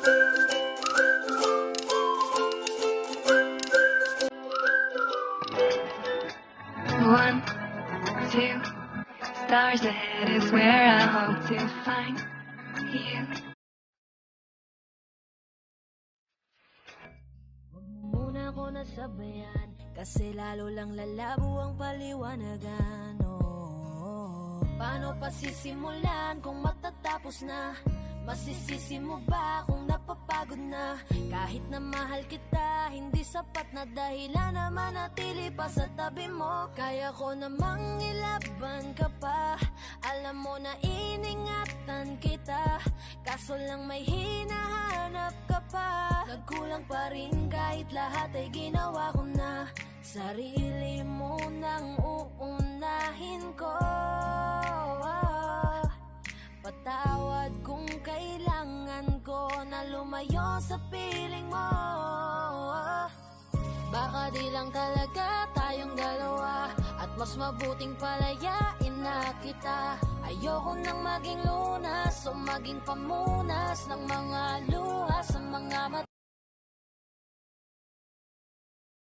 One, two, stars ahead is where I hope to find you. Muna ko nasabayan, kasi lalo lang lalabo ang paliwanagan. Paano pa sisimulan kung matatapos na? Masisisi mo ba kung napapagod na? Kahit na mahal kita, hindi sapat na dahilan na manatili pa sa tabi mo. Kaya ko namang ilaban ka pa, alam mo na iningatan kita, kaso lang may hinahanap ka pa. Nagkulang pa rin kahit lahat ay ginawa ko na. Sarili mo nang uunahin ko. Patawad kung kailangan ko na lumayo sa piling mo. Baka di lang talaga tayong dalawa, at mas mabuting palayain na kita. Ayoko nang maging lunas o maging pamunas na